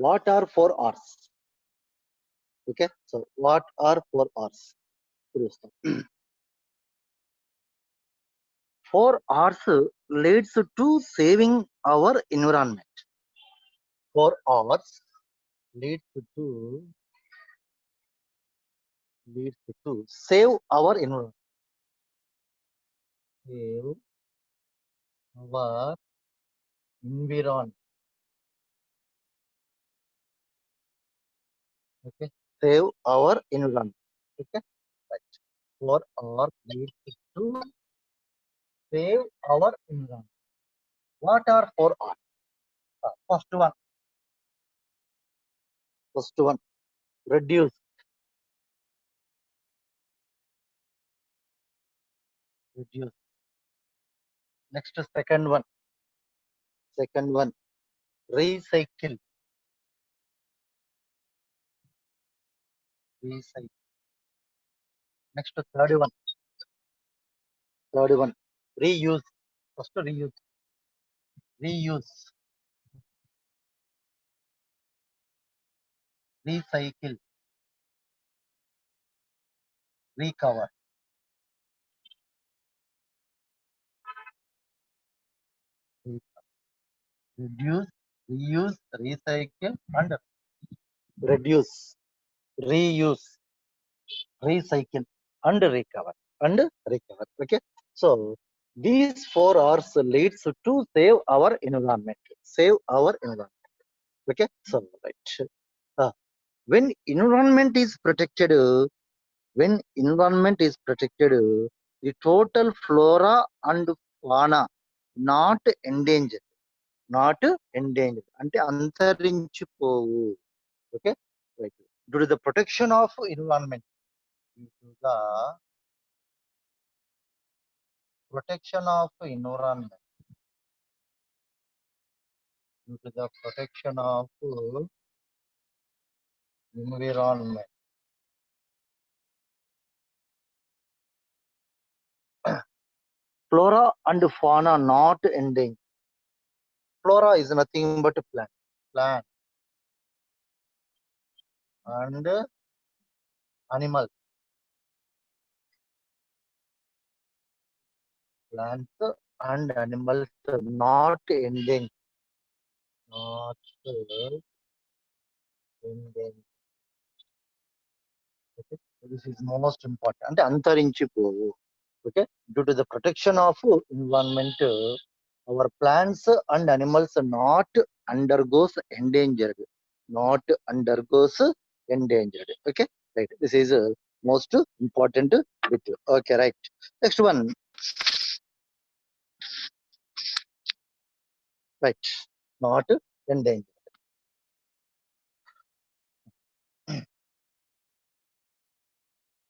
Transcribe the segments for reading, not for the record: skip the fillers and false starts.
What are 4 R's? Okay, so what are 4 R's? 4 R's leads to saving our environment. 4 R's leads to save our environment. Save our environment. Okay, save our environment. Okay, right. 4 R's leads to save our environment. What are 4 R's? First one. Reduce. Reduce. Next, second one. Recycle. Recycle. Next, third one. Reuse. First, reuse. Recycle. Recover. Reduce, reuse, recycle, and reduce, reuse, recycle, and recover. Okay. So these 4 R's leads to save our environment. Save our environment. Okay. So right. When environment is protected, the total flora and fauna not endangered. Not endangered. అంటే అంతరించిపోవు. Okay. Right. Due to the protection of environment. Due to the protection of environment. Due to the protection of environment. Flora and fauna not endangered. Flora is nothing but a plant. Plant and animal. Plants and animals not endangered. Not endangered. Okay. This is most important. అంటే అంతరించిపోవు. Okay. Due to the protection of environment, our plants and animals not undergoes endangered. Not undergoes endangered. Okay. Right. This is most important bit. Okay. Right. Next one. Right. Not endangered.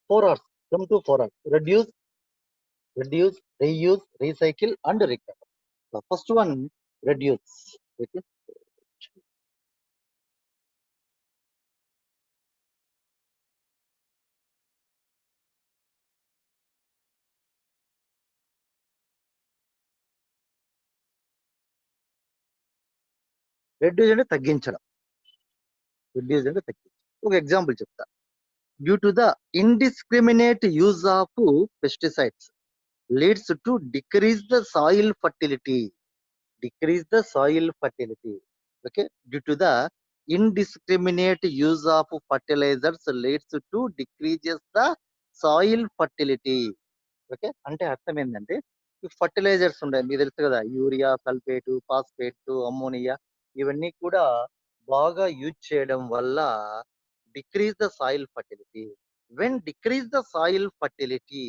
4 R's. Come to 4 R's. Reduce, reuse, recycle, and recover. The first one, reduce. Okay. Reduce అంటే తగ్గించడం. Reduce అంటే తగ్గించడం. ఒక example చెప్తా. Due to the indiscriminate use of pesticides leads to decrease the soil fertility. Decrease the soil fertility. Okay. Due to the indiscriminate use of fertilizers leads to decreases the soil fertility. Okay. అంటే అర్థం ఏంటంటే ఈ fertilisers ఉన్నాయి. మీకు తెలుసు కదా, urea, sulphate, phosphate, ammonia, ఇవన్నీ కూడా బాగా యూజ్ చేయడం వల్ల decrease the soil fertility. When decrease the soil fertility,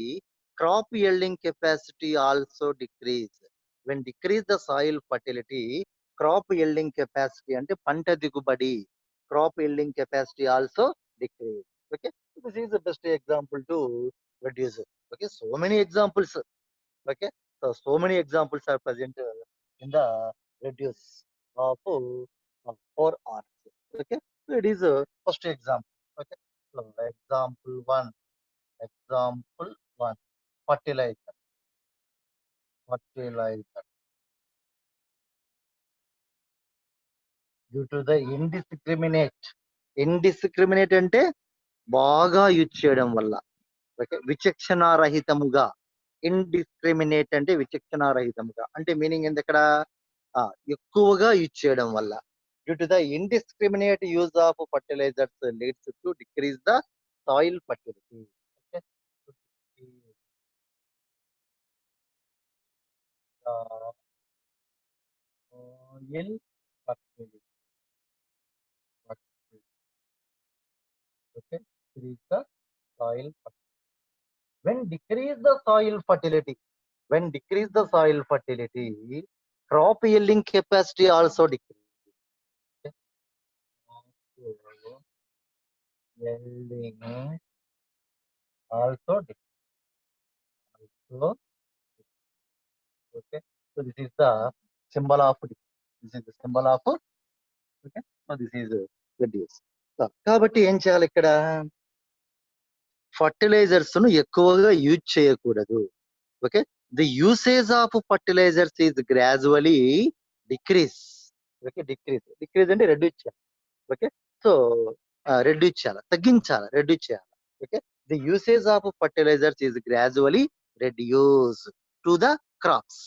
crop yielding capacity also decrease. When decrease the soil fertility, crop yielding capacity అంటే పంట దిగుబడి, crop yielding capacity also decrease. Okay. This is the best example to reduce. Okay, so many examples. Okay, so many examples are present in the reduce of 4 R's. Okay, so it is a first example. Okay, so example one, fertilizer. Fertilizer. Due to the indiscriminate అంటే బాగా use చేయడం వల్ల. Okay, విచక్షణారహితముగా. Indiscriminate అంటే విచక్షణారహితముగా అంటే meaning ఏంది ఇక్కడ? ఎక్కువగా use చేయడం వల్ల. Due to the indiscriminate use of fertilizers leads to decrease the soil fertility. Okay, soil fertility. Okay, decrease the soil fertility. When decrease the soil fertility, crop yielding capacity also decrease. Okay? Yielding also decrease. Also, okay. So this is the symbol of this is the symbol of okay. So this is good news. So, కాబట్టి ఏం చేయాలి ఇక్కడ? Fertilisers ను ఎక్కువగా use చేయకూడదు. Okay, the usage of fertilisers is gradually decrease. Okay, decrease అంటే reduce చేయాలి. Okay, so reduce చేయాలి, తగ్గించాలి, రెడ్యూస్ చేయాలి. Okay, the usage of fertilisers is gradually reduce to the crops.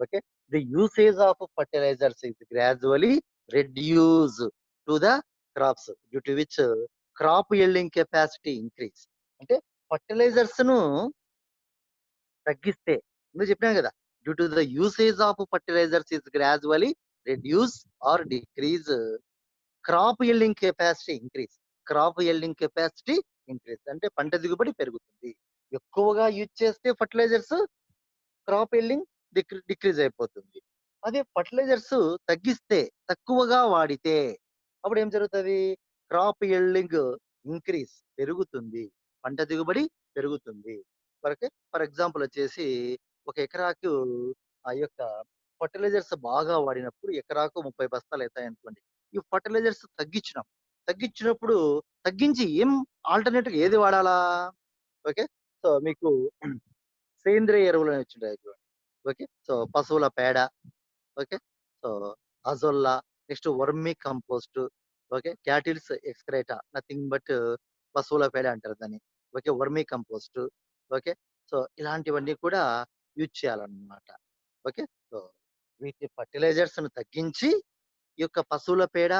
Okay, the usage of fertilisers is gradually reduce to the crops due to which crop yielding capacity increase. అంటే fertilisers ను తగ్గిస్తే ముందు చెప్పాను కదా, due to the usage of fertilisers is gradually reduce or decrease crop yielding capacity increase. అంటే పంట దిగుబడి పెరుగుతుంది. ఎక్కువగా యూజ్ చేస్తే ఫర్టిలైజర్స్ క్రాప్ యీల్డింగ్ డిక్రీజ్ అయిపోతుంది. అదే ఫర్టిలైజర్స్ తగ్గిస్తే, తక్కువగా వాడితే అప్పుడు ఏం జరుగుతుంది? క్రాప్ యీల్డింగ్ ఇంక్రీజ్, పెరుగుతుంది, పంట దిగుబడి పెరుగుతుంది. ఫర్ ఎగ్జాంపుల్ వచ్చేసి ఒక ఎకరాకు ఆ యొక్క ఫర్టిలైజర్స్ బాగా వాడినప్పుడు ఎకరాకు 30 బస్తాలు అవుతాయి అనుకోండి. ఈ ఫర్టిలైజర్స్ తగ్గించినప్పుడు తగ్గించి ఏం ఆల్టర్నేటివ్ ఏది వాడాలా? ఓకే, సో మీకు సేంద్రియ ఎరువులు అని వచ్చింటాయి చూడండి. ఓకే, సో పశువుల పేడ, okay, so azolla, next vermicompost, okay, cattles excreta, nothing but పశువుల పేడ అంటారు దాన్ని. Okay, vermicompost, okay, so ఇలాంటివన్నీ కూడా యూజ్ చేయాలన్నమాట. ఓకే, సో వీటి ఫర్టిలైజర్స్ ను తగ్గించి ఈ యొక్క పశువుల పేడ,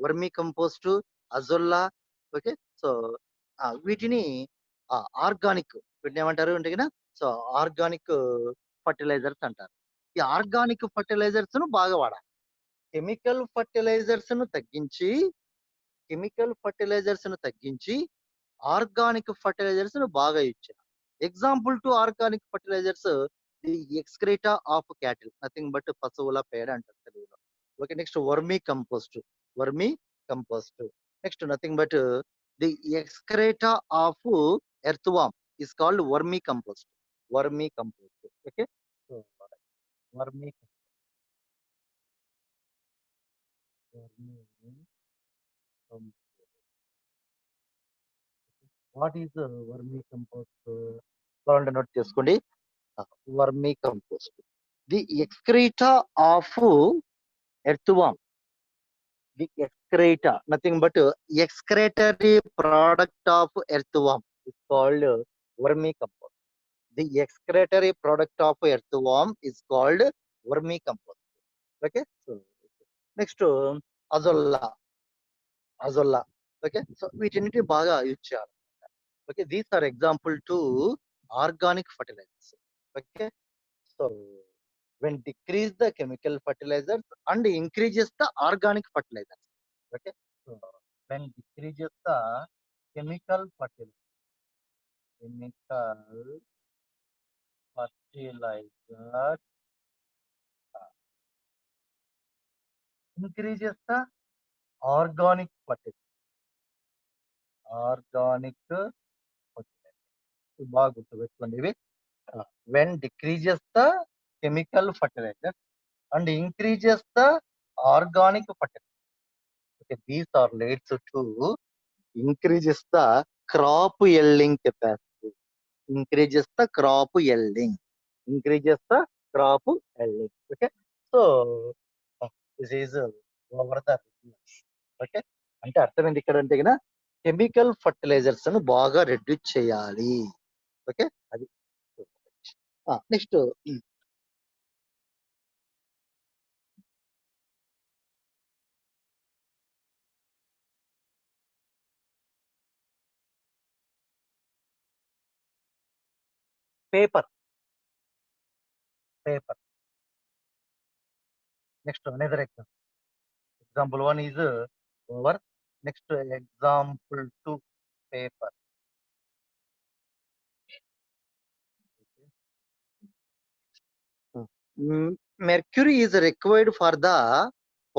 vermi compost, azolla, okay, so వీటిని ఆర్గానిక్, వీటిని ఏమంటారు అంటే కదా, సో ఆర్గానిక్ ఫర్టిలైజర్స్ అంటారు. ఈ ఆర్గానిక్ ఫర్టిలైజర్స్ ను బాగా వాడాలి. కెమికల్ ఫర్టిలైజర్స్ ను తగ్గించి ఆర్గానిక్ ఫర్టిలైజర్స్ ను బాగా యూజ్ చేయాలి. Example to organic fertilisers the excreta of cattle, nothing but పశువుల పేడ అంటారు తెలుగులో. Okay, next vermicompost, next nothing but the excreta of earthworm is called vermicompost. Okay, so vermi what is vermicompost? కావాలంటే note చేసుకోండి. Vermicompost, the excreta of earthworm, the excreta nothing but excretory product of earthworm is called vermicompost. The excretory product of earthworm is called vermicompost. Okay, so next azolla, okay, so వీటిన్నిటి బాగా use చేయాలి. Okay, these are example to organic fertilisers. Okay, so when decrease the chemical fertilizers and increases the organic fertilizers. Okay, so when decreases the chemical fertilizer increases the organic fertilizer. బాగా గుర్తుపెట్టుకోండి ఇవి. when decreases the chemical fertilizer and increases the organic fertilizer. Okay, these are leads to increases the crop yielding capacity. Increases the crop yielding. Okay, so this is over the okay. అంటే అర్థమైంది ఇక్కడ అంటే గిన chemical fertilisers బాగా reduce చేయాలి. Okay. అది. Next paper. Paper. Next another example. Example 1 is over. Next example 2 paper. Mercury is required for the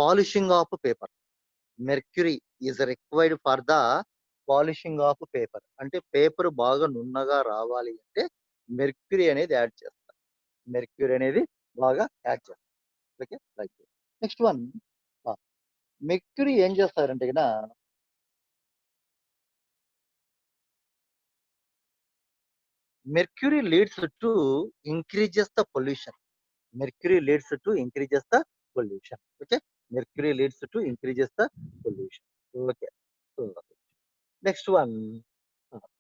polishing of paper. Mercury is required for the polishing of paper. అంటే paper బాగా నున్నగా రావాలి అంటే mercury అనేది add చేస్తారు. Mercury అనేది బాగా add చేస్తారు. Okay. Right. Next one mercury ఏం చేస్తారంటే గిన mercury leads to increases the pollution. Mercury leads to increases the pollution. Okay. Mercury leads to increases the pollution. Okay. So, next one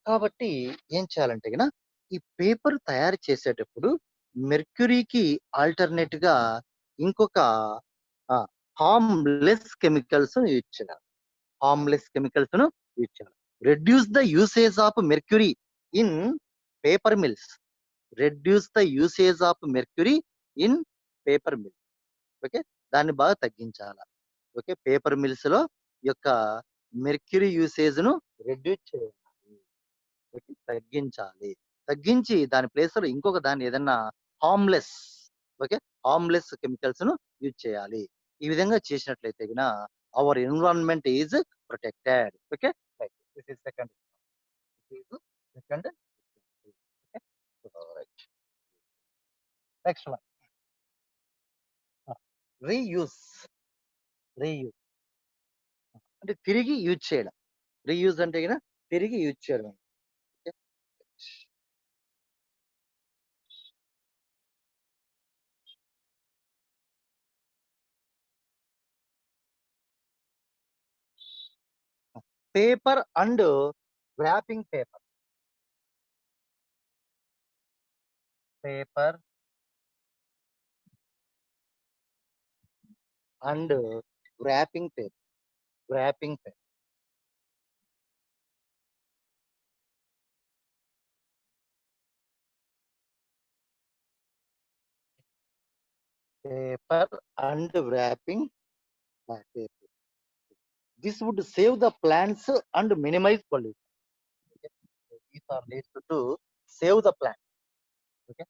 కాబట్టి ఏం చేయాలంటే గన ఈ పేపర్ తయారు చేసేటప్పుడు మెర్క్యూరీకి ఆల్టర్నేట్ గా ఇంకొక హార్మ్లెస్ కెమికల్స్ యూజ్ చేయాలి. హార్మ్లెస్ కెమికల్స్ ను యూజ్ చేయాలి. Reduce the usage of mercury in paper mills. Reduce the usage of mercury in paper mill. Okay. దాన్ని బాగా తగ్గించాల. ఓకే. పేపర్ మిల్స్ లో యొక్క మెర్క్యూరీ యూసేజ్ ను రెడ్యూస్ చేయాలి. ఓకే. తగ్గించాలి. తగ్గించి దాని ప్లేస్ లో ఇంకొక దాన్ని ఏదన్నా హార్మ్లెస్, ఓకే, హార్మ్లెస్ కెమికల్స్ ను యూజ్ చేయాలి. ఈ విధంగా చేసినట్లయితే గిన our environment is protected. Okay. This is second. Second. Right. Next one reuse. Reuse అంటే తిరిగి యూజ్ చేయడం. రీయూజ్ అంటే గిన తిరిగి యూజ్ చేయడం. Okay. Paper and wrapping paper. Paper and wrapping paper. Wrapping paper. Paper and wrapping paper. This would save the plants and minimize pollution. Okay. So these are ways to save the plants. Okay.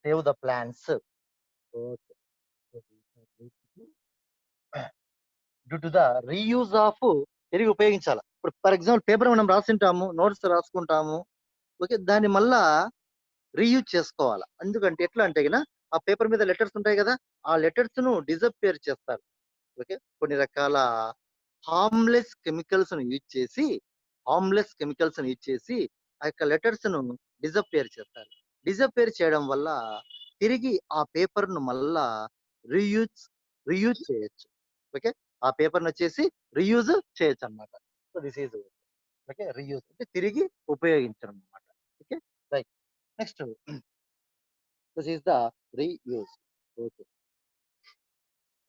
Save the plants. Okay. So these are ways to due to the reuse of తిరిగి ఉపయోగించాలి. ఇప్పుడు for example paper మనం రాసింటాము, notes రాసుకుంటాము. Okay. దాన్ని మళ్ళా reuse చేసుకోవాలి. ఎందుకంటే ఎట్లా అంటే గిన ఆ పేపర్ మీద లెటర్స్ ఉంటాయి కదా, ఆ లెటర్స్ ను డిసపియర్ చేస్తారు. ఓకే. కొన్ని రకాల హార్మ్లెస్ కెమికల్స్ ను యూజ్ చేసి ఆ యొక్క లెటర్స్ ను డిసపియర్ చేస్తారు. డిసపియర్ చేయడం వల్ల తిరిగి ఆ పేపర్ ను మళ్ళా రీయూజ్ రీయూజ్ చేయొచ్చు. ఓకే. ఆ పేపర్ ను వచ్చేసి రీయూజ్ చేయొచ్చు అన్నమాట. So this is okay. Reuse అంటే తిరిగి ఉపయోగించడం అన్నమాట. Okay. Right. Next this is the reuse. Okay.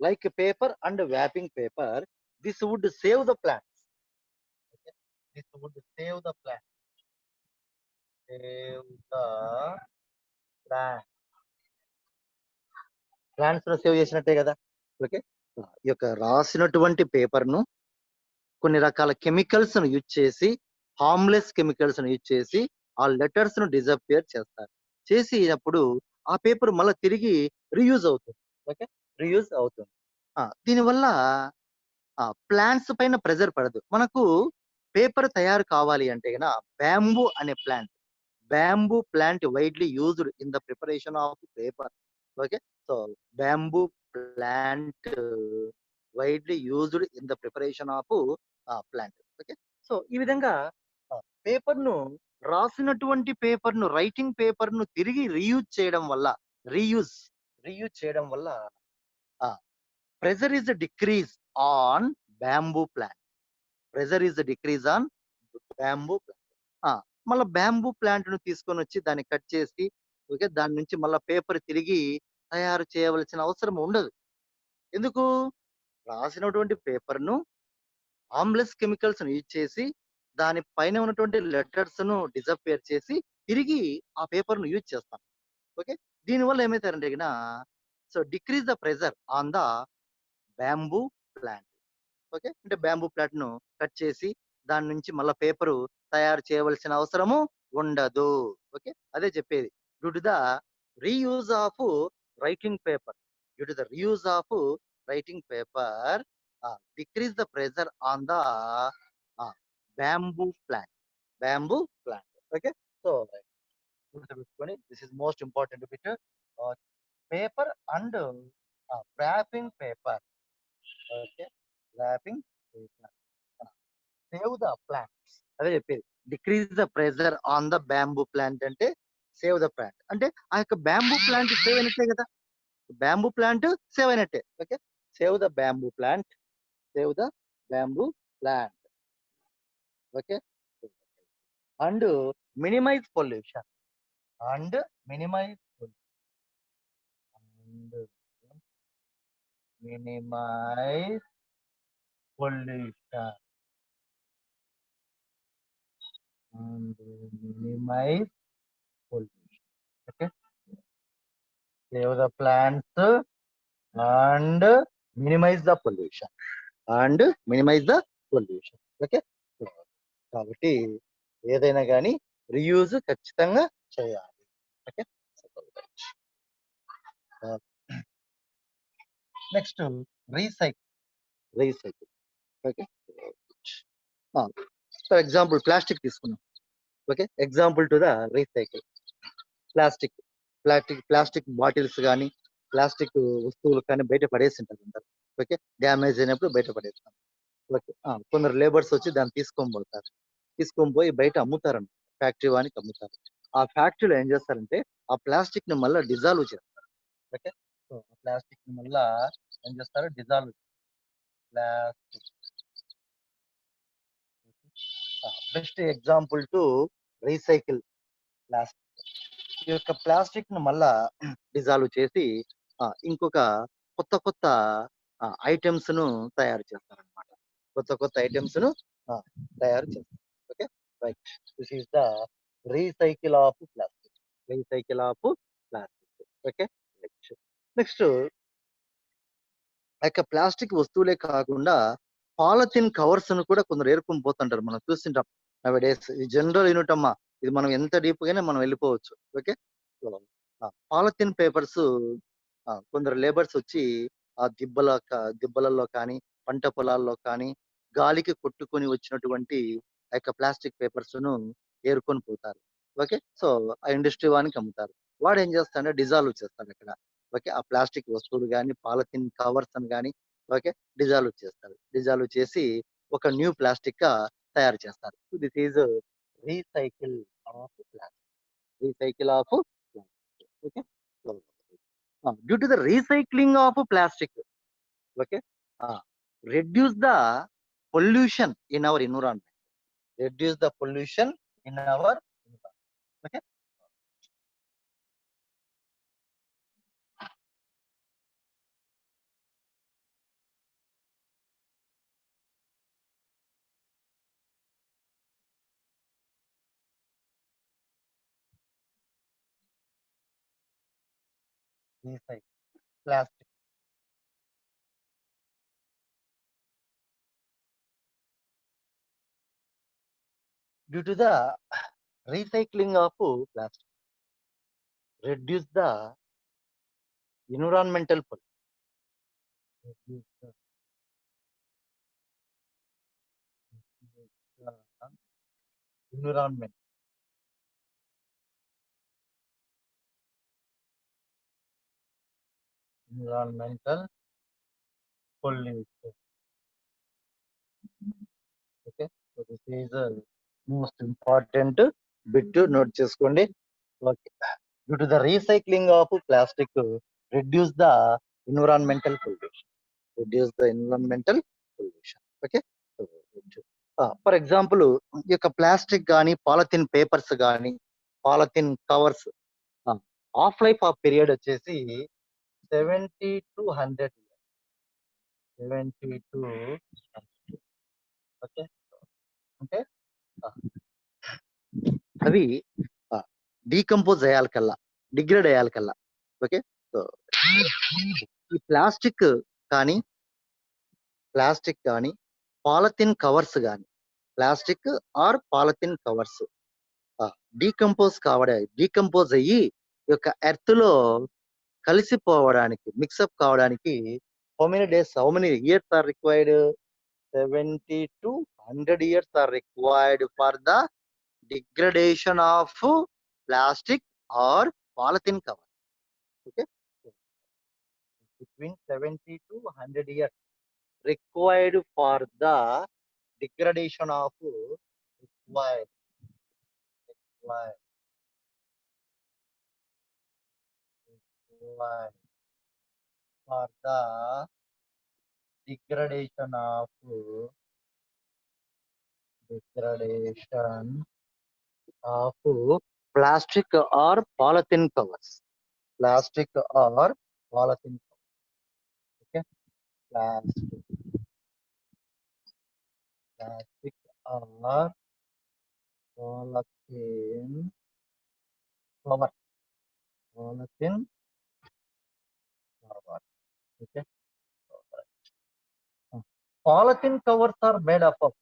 Like paper and wrapping paper, this would save the plants. Okay? This would save the plant. Save the plant. Plants ను save చేసినట్టే కదా. Okay. ఈ యొక్క రాసినటువంటి పేపర్ ను కొన్ని రకాల chemicals ను యూజ్ చేసి, హార్మ్లెస్ కెమికల్స్ ను యూజ్ చేసి ఆ లెటర్స్ ను డిసపియర్ చేస్తారు. చేసినప్పుడు ఆ పేపర్ మళ్ళీ తిరిగి రీయూజ్ అవుతుంది. ఓకే. రీయూజ్ అవుతుంది. దీనివల్ల ప్లాంట్స్ పైన ప్రెజర్ పడదు. మనకు పేపర్ తయారు కావాలి అంటే గన బ్యాంబూ అనే plant, bamboo plant widely used in the preparation of paper. Okay. So bamboo plant widely used in the preparation of plant. Okay. So ఈ విధంగా పేపర్ ను రాసినటువంటి పేపర్ ను రైటింగ్ పేపర్ ను తిరిగి రీయూజ్ చేయడం వల్ల రీయూజ్ రీయూజ్ చేయడం వల్ల pressure is decrease on bamboo plant. Pressure is decrease on bamboo plant. మళ్ళీ బ్యాంబూ ప్లాంట్ ను తీసుకొని వచ్చి దాన్ని కట్ చేసి ఓకే దాని నుంచి మళ్ళీ పేపర్ తిరిగి తయారు చేయవలసిన అవసరం ఉండదు. ఎందుకు? రాసినటువంటి పేపర్ ను హార్మ్‌లెస్ కెమికల్స్ యూజ్ చేసి దాని పైన ఉన్నటువంటి లెటర్స్ ను డిసపియర్ చేసి తిరిగి ఆ పేపర్ ను యూజ్ చేస్తాం. ఓకే. దీనివల్ల ఏమైతారంటే గిన decrease the pressure on the bamboo plant. Okay. అంటే బ్యాంబూ ప్లాంట్‌ను కట్ చేసి దాని నుంచి మళ్ళా పేపరు తయారు చేయవలసిన అవసరము ఉండదు. ఓకే. అదే చెప్పేది. Due to the reuse of writing paper. Due to the reuse of writing paper decrease the pressure on the bamboo plant. Bamboo plant. Okay. So గుర్తుపెట్టుకొని this is most important bit. Paper and wrapping paper. Okay. Wrapping paper. Save the plant. అదే చెప్పేది. Decrease the pressure on the bamboo plant అంటే save the plant. అంటే ఆ యొక్క bamboo plant save అయినట్టే కదా! Bamboo plant save అయినట్టే. Okay. Save the bamboo plant. Save the bamboo plant. Okay. And minimise pollution. And minimise and minimise pollution. And minimise pollution. Okay. Save the plants and minimise the pollution. And minimise the pollution. Okay. కాబట్టి ఏదైనా కానీ reuse ఖచ్చితంగా చేయాలి. Okay. Next recycle. Recycle. Okay. For example plastic తీసుకున్నాం. Okay. Example to the recycle. Plastic. Plastic bottles కానీ plastic వస్తువులు కానీ బయట పడేసింటారు అందరు. ఓకే. డ్యామేజ్ అయినప్పుడు బయట పడేస్తాం. ఓకే. కొందరు లేబర్స్ వచ్చి దాన్ని తీసుకొని పోతారు. తీసుకొని పోయి బయట అమ్ముతారండి. ఫ్యాక్టరీ వానికి అమ్ముతారు. ఆ ఫ్యాక్టరీలో ఏం చేస్తారంటే ఆ ప్లాస్టిక్ ని మళ్ళీ డిజాల్వ్ చేస్తారు. ఓకే. సో ఆ ప్లాస్టిక్ ని మళ్ళా ఏం చేస్తారు? Dissolve plastic. Best example to recycle plastic. ఈ యొక్క ప్లాస్టిక్ ను మళ్ళా డిజాల్వ్ చేసి ఇంకొక కొత్త కొత్త ఐటమ్స్ ను తయారు చేస్తారనమాట. కొత్త కొత్త ఐటమ్స్ ను తయారు చేస్తారు. Okay. Right. This is the recycle of plastic. Recycle of plastic. Okay. Next ఆ యొక్క ప్లాస్టిక్ వస్తువులే కాకుండా పాలిథిన్ కవర్స్ ను కూడా కొందరు ఏరుకొని పోతుంటారు. మనం చూస్తుంటాం నౌ డేస్. ఇది జనరల్ యూనిట్ అమ్మా. ఇది మనం ఎంత డీప్ గానే మనం వెళ్ళిపోవచ్చు. ఓకే. సో పాలిథిన్ పేపర్స్ కొందరు లేబర్స్ వచ్చి ఆ దిబ్బలలో కానీ పంట పొలాల్లో కానీ గాలికి కొట్టుకొని వచ్చినటువంటి ఆ యొక్క ప్లాస్టిక్ పేపర్స్ ను ఏరుకొని పోతారు. ఓకే. సో ఆ ఇండస్ట్రీ వానికి అమ్ముతారు. వాడు ఏం చేస్తాడంటే డిజాల్వ్ చేస్తాడు అక్కడ. ఓకే. ఆ ప్లాస్టిక్ వస్తువులు గాని, పాలిథిన్ కవర్స్ అని గాని ఓకే. డిజాల్వ్ చేస్తారు. డిజాల్వ్ చేసి ఒక న్యూ ప్లాస్టిక్‌గా తయారు చేస్తారు. This is recycle of plastic. Recycle of plastic. Okay. Due to the recycling of plastic okay. Reduce the pollution in our environment. Reduce the pollution in our environment. Okay. Recycle plastic. Due to the recycling of plastic, reduce the environmental pollution. Reduce the environment, environmental pollution. Okay, so this is the most important bit to note చేసుకోండి. Okay. Due to the recycling of plastic, reduce the environmental pollution. Reduce the environmental pollution. Okay. For example ఈ యొక్క plastic గాని, polythene papers గాని, polythene covers half life of period వచ్చేసి 70-100 years. 70 okay. అంటే ఆహ్, అవి decompose అయ్యాలికల్లా, degrade అయ్యాలికల్లా. Okay. So, ఈ కానీ, ప్లాస్టిక్ కానీ, పాలిథిన్ కవర్స్ గాని, plastic are polythene covers decompose అయ్యి ఈ యొక్క ఎర్త్‌లో కలిసిపోవడానికి, మిక్సప్ కావడానికి how many years or required? 70-100 years are required for the degradation of plastic or polythene cover. Okay. Between 70-100 years required for the degradation of required, required, required for the degradation of plastic or polythene covers. Plastic or polythene covers. Okay. Plastic, plastic or polythene cover. Polythene cover. Okay. Polythene covers are made up of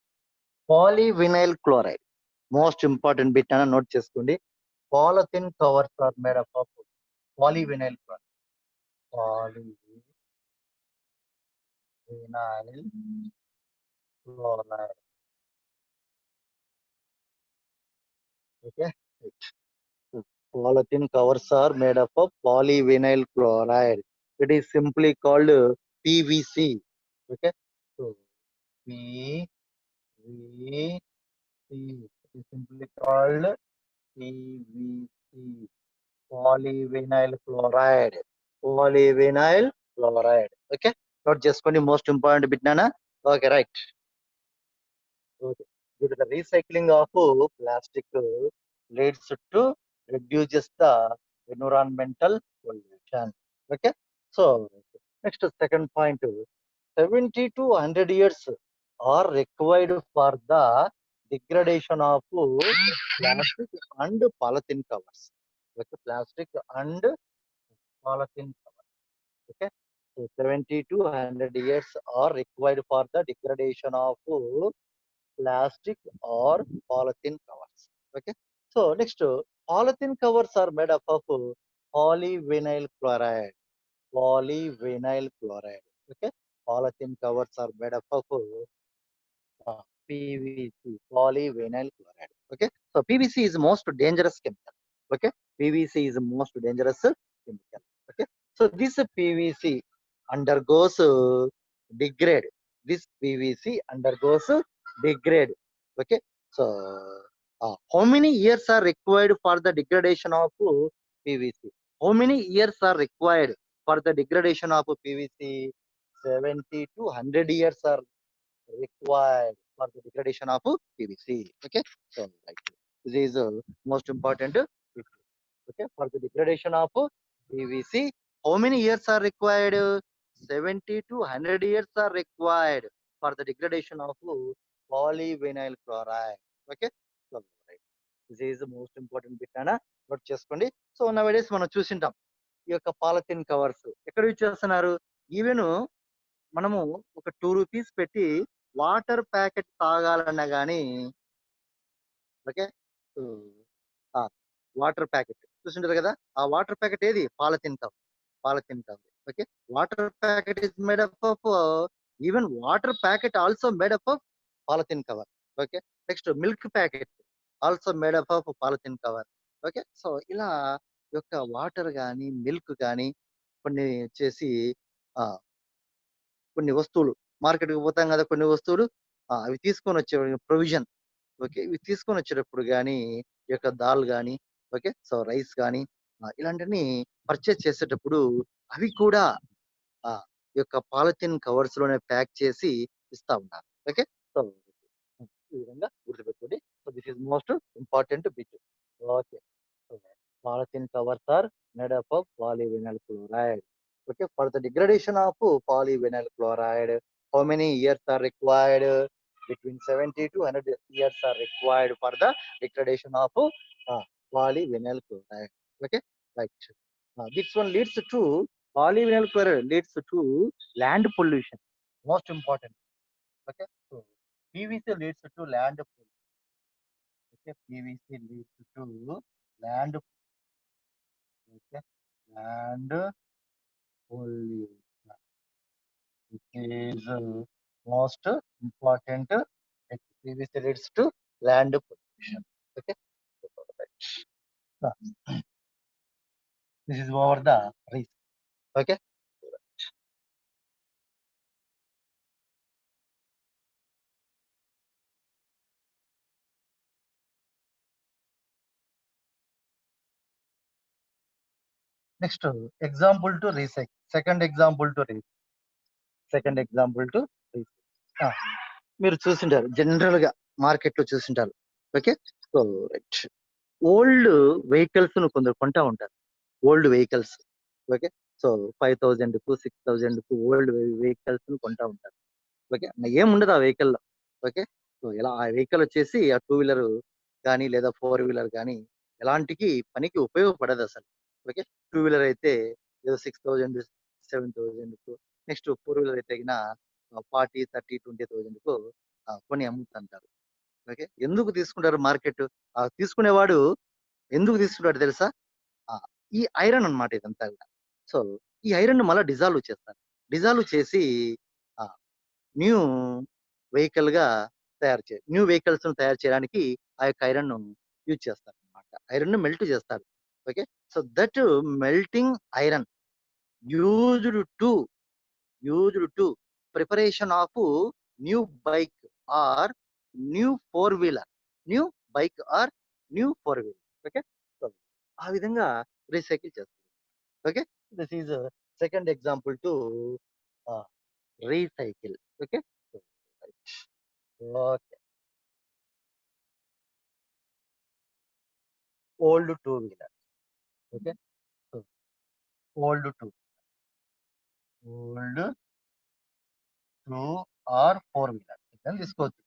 polyvinyl chloride. Most important bit ana note cheskondi. Polythene covers are made up of polyvinyl chloride. Polyvinyl chloride. Okay. Polythene covers are made up of polyvinyl chloride. It is simply called PVC. Okay. So PVC. It is simply called PVC. Polyvinyl chloride. Polyvinyl chloride. Okay. Not just only most important bit nana. Okay, right. Okay. Due to the recycling of plastic leads to reduces the environmental pollution. Okay. So next second point, 70-100 years are required for the degradation of plastic and polythene covers. Okay, plastic and polythene covers. Okay. So 70-100 years are required for the degradation of plastic or polythene covers. Okay. So next, polythene covers are made up of polyvinyl chloride. Polyvinyl chloride. Okay. Polythene covers are made up of PVC, polyvinyl chloride. Okay. So PVC is most dangerous chemical. Okay. PVC is most dangerous chemical. Okay. So this PVC undergoes degrade. This PVC undergoes degrade. Okay. So how many years are required for the degradation of PVC? How many years are required for the degradation of PVC? 70-100 years are required for the degradation of PVC. Okay. So like this is most important. Okay. For the degradation of PVC, how many years are required? 70-100 years are required for the degradation of polyvinyl chloride. Okay. So, right. This is the most important bit ana note చేసుకోండి. So nowadays మనం చూసింటాం ఈ యొక్క polythene covers ఎక్కడ use చేస్తున్నారు? Even మనము ఒక 2 rupees పెట్టి water packet తాగాలన్నా గాని ఓకే. ఆ! వాటర్ ప్యాకెట్ చూసుంటారు కదా! ఆ వాటర్ ప్యాకెట్ ఏది? Polythene cover. Polythene cover. Okay. Water packet is made up of even water packet also made up of polythene cover. Okay. Next milk packet also made up of polythene cover. Okay. So ఇలా యొక్క water గాని, milk గాని కొన్ని వచ్చేసి ఆహ్, కొన్ని వస్తువులు మార్కెట్‌కి పోతాం కదా! కొన్ని వస్తువులు అవి తీసుకొని వచ్చే ప్రొవిజన్ ఓకే. ఇవి తీసుకొని వచ్చేటప్పుడు గాని, ఈ యొక్క దాల్ గాని, ఓకే. సో, రైస్ గాని ఇలాంటివన్నీ పర్చేజ్ చేసేటప్పుడు అవి కూడా ఈ యొక్క పాలిథిన్ కవర్స్‌లోనే ప్యాక్ చేసి ఇస్తా ఉన్నారు. ఓకే. సో ఈ విధంగా గుర్తుపెట్టుకోండి. So this is most important bit. Okay. So polythene covers are made up of polyvinyl chloride. Okay, for the degradation of polyvinyl chloride, how many years are required? Between 70 to 100 years are required for the degradation of polyvinyl chloride. Okay, right. This one leads to polyvinyl chloride leads to land pollution. Most important. Okay, so PVC leads to land pollution. Okay, PVC leads to land. Okay, land pollution. It is most important. PVC leads to land pollution. Okay, right. This is over the reason. Okay. Next example to recycle. Second example to recycle. Second example to recycle. మీరు చూసింటారు general గా market లో చూసింటారు. Okay. So right. Old vehicles ను కొందరు కొంటా ఉంటారు. Old vehicles. Okay. So 5,000 కు 6,000 కు ఓల్డ్ వెహికల్స్ ను కొంటా ఉంటారు. ఓకే. ఏముండదు ఆ వెహికల్‌లో. ఓకే. సో, ఇలా ఆ వెహికల్ వచ్చేసి ఆ టూ వీలర్ గానీ, లేదా ఫోర్ వీలర్ గానీ, ఎలాంటికి పనికి ఉపయోగపడదసలు. ఓకే. టూ వీలర్ అయితే ఏదో 6,000, 7,000కు నెక్స్ట్ ఫోర్ వీలర్ అయితే గిన 40, 30, 20,000కు కొని అమ్ముతుంటారు. ఓకే. ఎందుకు తీసుకుంటారు మార్కెట్? తీసుకునేవాడు ఎందుకు తీసుకుంటాడో తెలుసా? ఆ! ఈ ఐరన్ అన్నమాట ఇదంతా గూడా. సో, ఈ ఐరన్‌ని మళ్ళా డిజాల్వ్ చేస్తారు. డిజాల్వ్ చేసి ఆహ్ న్యూ వెహికల్‌గా న్యూ వెహికల్స్‌ని తయారు చేయడానికి ఆ యొక్క ఐరన్‌ను యూజ్ చేస్తారనమాట. ఐరన్‌ని మెల్ట్ చేస్తారు. Okay. So, that melting iron used to used to preparation of new bike or new four wheeler. New bike or new four wheeler. Okay. So, ఆ విధంగా రీసైకిల్ చేస్తారు. Okay. This is second example to ah, recycle. Okay. So, right. Okay. Old two wheeler. Okay. So, old two old two or four wheeler అని తీసుకోవచ్చు.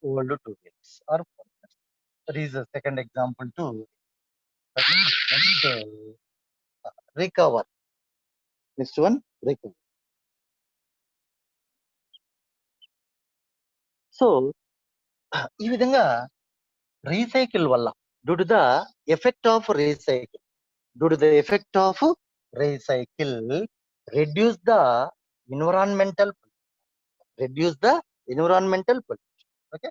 Old two wheelers or four wheelers. That is second example to next recover. Next one recover. So, ఈ విధంగా recycle వల్ల due to the effect of recycle due to the effect of recycle reduce the environmental reduce the environmental pollution. Okay.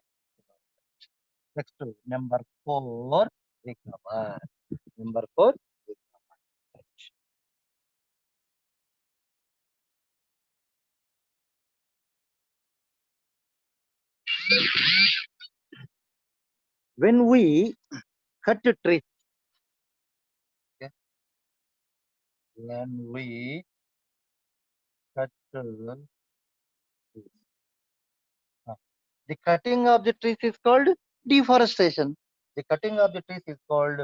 Next, number four, recover. Number four, recover. When we cut a tree, okay, when we cut trees, the cutting of the trees is called deforestation. The cutting of the trees is called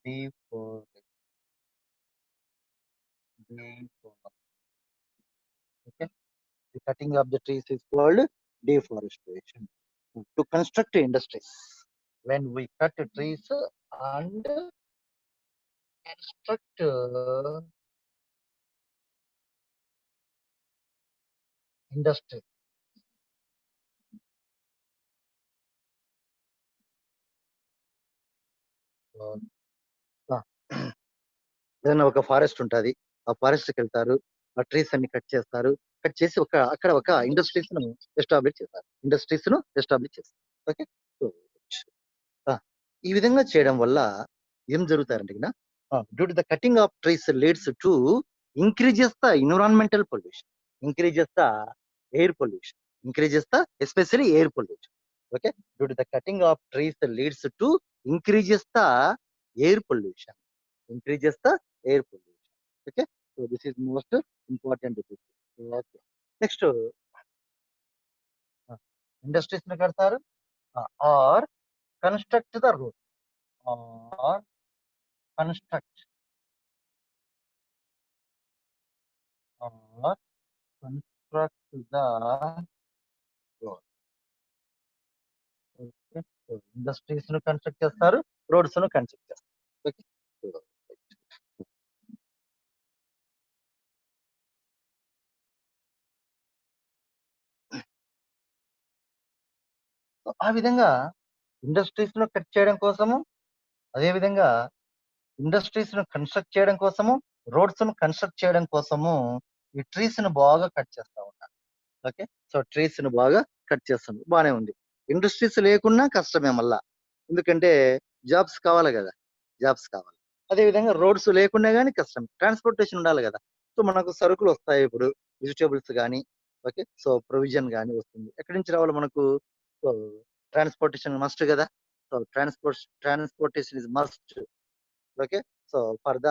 deforestation. Okay. The cutting of the trees is called deforestation. To construct industries. When we cut trees and construct industry. ఏదైనా ఒక forest ఉంటది. ఆ ఫారెస్ట్‌కెళ్తారు. ఆ trees అన్ని cut చేస్తారు. Cut చేసి అక్కడ ఒక ఇండస్ట్రీస్‌ను ఎస్టాబ్లిష్ చేస్తారు. ఓకే. సో, ఆ! ఈ విధంగా చేయడం వల్ల ఏం జరుగుతారంటే గిన due to the cutting of trees leads to increases the environmental pollution. Increases the air pollution. Increases the especially air pollution. Okay. Due to the cutting of trees leads to increases the air pollution. Increases the air pollution. Okay. So this is most important thing. Okay. Next, industries ని కడతారు or construct the road or construct or construct the road. Okay. So industries ను construct చేస్తారు, roads ను construct చేస్తారు. Okay. So, ఆ విధంగా industries ను cut చేయడం కోసము, అదే విధంగా ఇండస్ట్రీస్ ను కన్స్ట్రక్ట్ చేయడం కోసము, రోడ్స్ ను కన్స్ట్రక్ట్ చేయడం కోసము ఈ ట్రీస్ ను బాగా కట్ చేస్తా ఉంటారు. ఓకే. సో ట్రీస్ ను బాగా కట్ చేస్తుంది, బానే ఉంది. ఇండస్ట్రీస్ లేకున్నా కష్టమే మళ్ళా, ఎందుకంటే జాబ్స్ కావాలి కదా, జాబ్స్ కావాలి. అదే విధంగా రోడ్స్ లేకున్నా కానీ కష్టం, ట్రాన్స్పోర్టేషన్ ఉండాలి కదా. సో మనకు సరుకులు వస్తాయి, ఇప్పుడు వెజిటేబుల్స్ కానీ, ఓకే, సో ప్రొవిజన్ కానీ వస్తుంది, ఎక్కడి నుంచి రావాలి మనకు? సో ట్రాన్స్పోర్టేషన్ మస్ట్ కదా. So transportation is must. Okay. So for the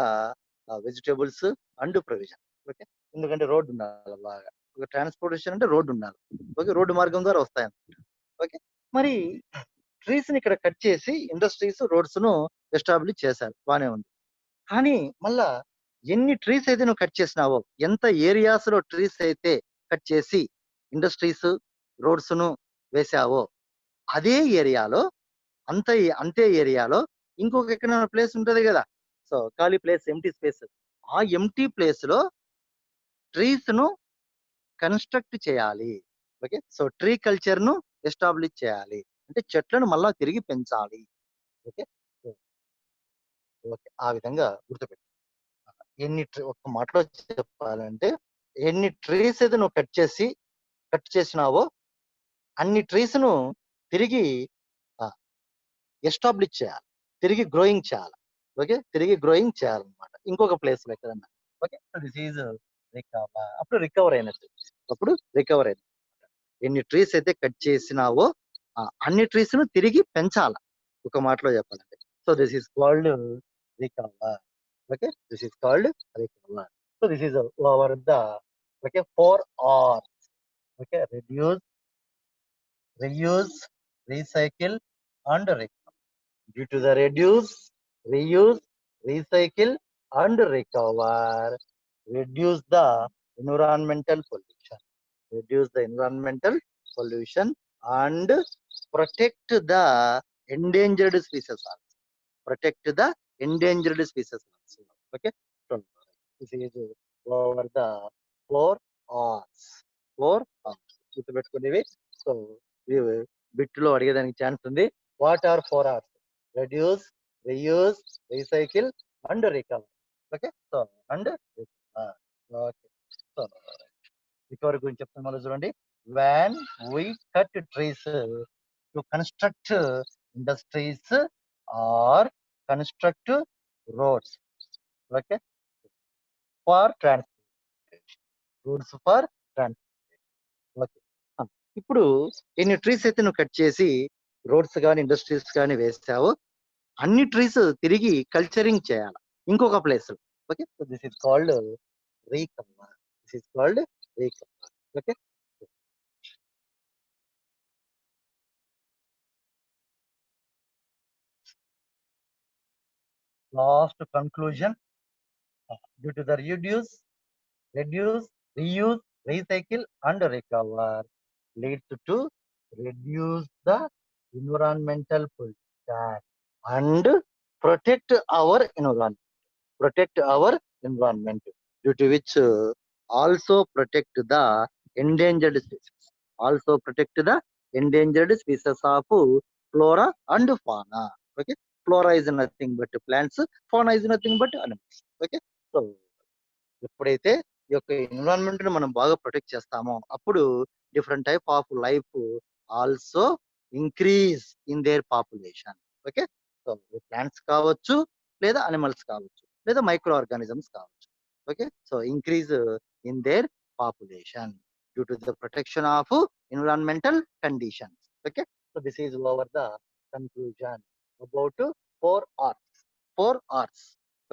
vegetables and provision. Okay. ఎందుకంటే రోడ్డు ఉండాలి బాగా, ఒక ట్రాన్స్పోర్టేషన్ అంటే రోడ్డు ఉండాలి. ఓకే. రోడ్డు మార్గం ద్వారా వస్తాయి. ఓకే. మరి ట్రీస్ ని ఇక్కడ కట్ చేసి ఇండస్ట్రీస్, రోడ్స్ ను ఎస్టాబ్లిష్ చేశారు, బానే ఉంది. కానీ మళ్ళా ఎన్ని ట్రీస్ అయితే నువ్వు కట్ చేసినావో, ఎంత ఏరియాస్ లో ట్రీస్ అయితే కట్ చేసి ఇండస్ట్రీస్, రోడ్స్ ను వేసావో, అదే ఏరియాలో అంతే ఏరియాలో ఇంకొక ఎక్కడైనా ప్లేస్ ఉంటది కదా. సో ఖాళీ ప్లేస్, ఎంటీ స్పేస్, ఆ ఎంటీ ప్లేస్ లో ట్రీస్ ను కన్స్ట్రక్ట్ చేయాలి. ఓకే. సో ట్రీ కల్చర్ ను ఎస్టాబ్లిష్ చేయాలి, అంటే చెట్లను మళ్ళా తిరిగి పెంచాలి. ఓకే. సో, ఓకే, ఆ విధంగా గుర్తుపెట్టు. ఒక్క మాటలో చెప్పాలంటే, ఎన్ని ట్రీస్ అయితే నువ్వు కట్ చేసినావో అన్ని ట్రీస్ ను తిరిగి ఎస్టాబ్లిష్ చేయాలి, తిరిగి గ్రోయింగ్ చేయాలి. ఓకే. తిరిగి గ్రోయింగ్ చేయాలన్నమాట ఇంకొక ప్లేస్ లో ఎక్కడన్నా. ఓకే. This is recover. అప్పుడు రికవర్ అయినట్టు. ఎన్ని ట్రీస్ అయితే కట్ చేసినావో అన్ని ట్రీస్ ను తిరిగి పెంచాల, ఒక మాటలో చెప్పాలంటే. So this is called recover. Okay. This is called recover. So this is over the, okay, 4 R's. Okay. reuse, recycle and recover. Due to the reuse, recycle and recover, reduce the environmental pollution. Reduce the environmental pollution and protect the endangered species also. Protect the endangered species also. Okay. So, this is over the 4 R's. 4 R's. గుర్తుపెట్టుకునేవి. So ఇవి bit లో అడిగేదానికి chance ఉంది. What are 4 R's? Reduce, reuse, recycle and recover. Okay. So and recover. Okay. So recovery గురించి చెప్తాను మళ్ళీ చూడండి. when we cut trees to construct industries or construct roads, okay, for transportation, roads for transportation. Okay. ఇప్పుడు ఎన్ని trees అయితే నువ్వు cut చేసి roads కానీ ఇండస్ట్రీస్ కానీ వేసావో అన్ని ట్రీస్ తిరిగి కల్చరింగ్ చేయాలి ఇంకొక place. Okay. So this is called recover. This is called recover. Okay. Last conclusion. due to the reduce, reuse, recycle and recover leads to reduce the environmental pollution and protect our environment. Protect our environment, due to which also protect the endangered species. Also protect the endangered species of flora and fauna. Okay. Flora is nothing but plants, fauna is nothing but animals. Okay. So ఎప్పుడైతే ఈ యొక్క environment ని మనం బాగా protect చేస్తామో అప్పుడు different type of life also increase in their population. Okay. So plants కావచ్చు, లేదా అనిమల్స్ కావచ్చు, లేదా మైక్రో ఆర్గానిజమ్స్ కావచ్చు. Okay. So increase in their population due to the protection of environmental conditions. Okay. So this is over the conclusion about 4 R's. 4 R's.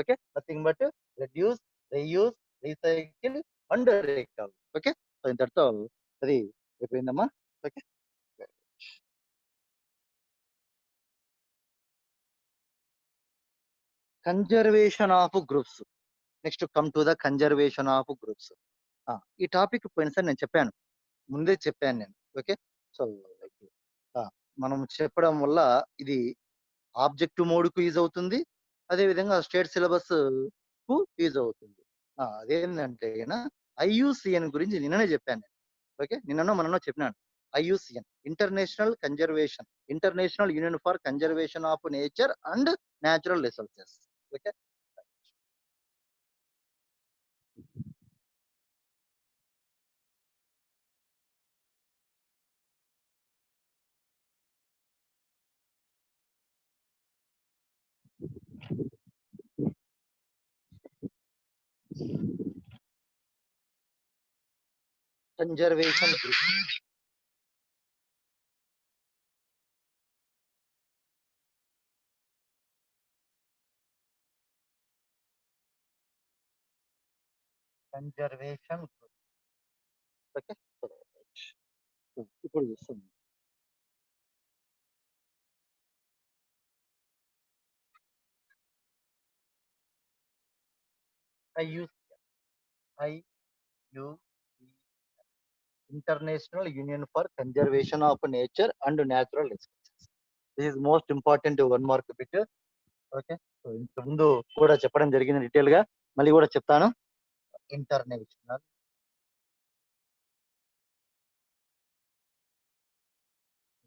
Okay. Nothing but reduce, reuse, recycle and recover. Okay, so ఇంతటితో అది అయిపోయిందమ్మా. Okay, conservation of groups. Next come to the conservation of groups. ఈ topic పోయినసారి నేను చెప్పాను, ముందే చెప్పాను నేను. ఓకే, సో మనం చెప్పడం వల్ల ఇది ఆబ్జెక్టివ్ మోడ్ కు యూజ్ అవుతుంది, అదే విధంగా స్టేట్ సిలబస్ కు యూజ్ అవుతుంది. అదేంటంటే ఐయుసిఎన్ గురించి నిన్ననే చెప్పాను నేను. ఓకే, నిన్ననో మననో చెప్పినాను. IUCN international union for conservation of nature and natural resources. Okay, conservation group. Conservation group. Okay, ఇప్పుడు చూస్తుంది. IU international union for conservation of nature and natural resources. This is most important 1 mark bit. Okay, so ఇంత ముందు కూడా చెప్పడం జరిగింది detail గా, మళ్ళీ కూడా చెప్తాను. International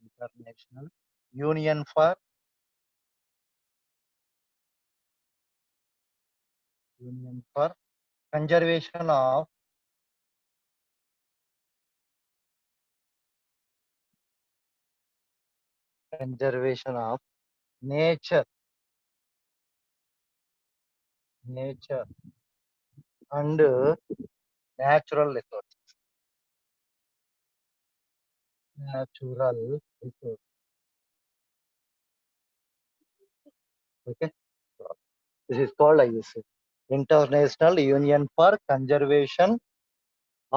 international union for conservation of nature and natural resources. Okay, this is called IUC, international union for conservation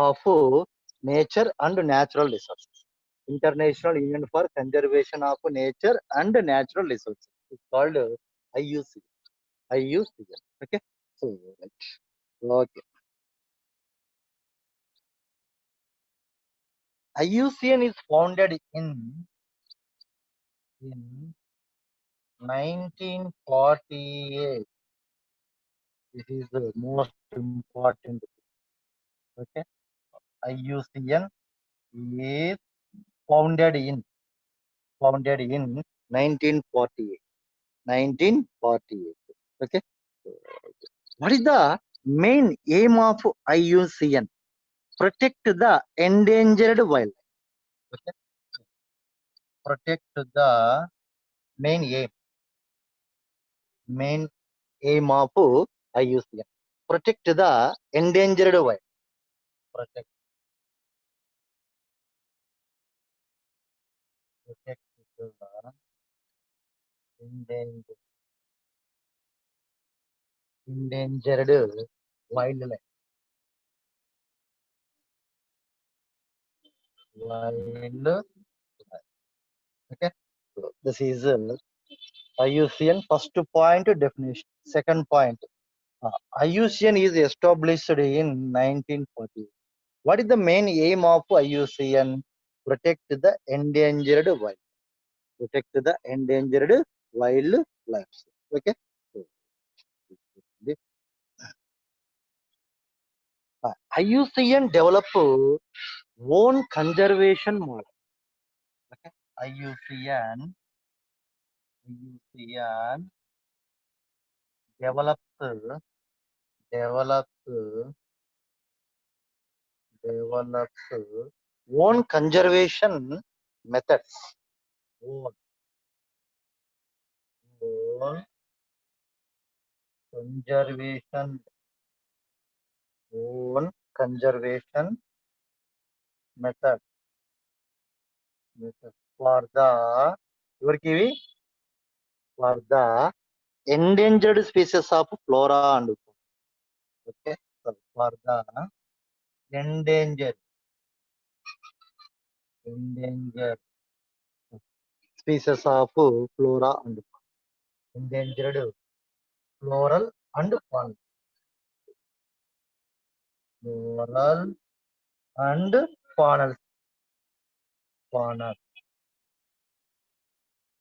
of nature and natural resources. International union for conservation of nature and natural resources is called IUC. Okay, so right. Okay, IUCN is founded in 1948. This is the most important. Okay, IUCN is founded in 1948. 1948. Okay, what is the main aim of IUCN? Protect the endangered wildlife. Okay, protect the main aim of IUCN. Protect the endangered wildlife. Protect the endangered wildlife. Okay, so this is IUCN first point definition. Second point, IUCN is established in 1940. What is the main aim of IUCN? Protect the endangered wild. Protect the endangered wildlife. Okay, so the IUCN develop own conservation model. Okay, IUCN develops own conservation methods. Own conservation method for the endangered species of flora and fauna. Okay, for the endangered species of flora and endangered floral and fauna. Floral and faunal. Faunal.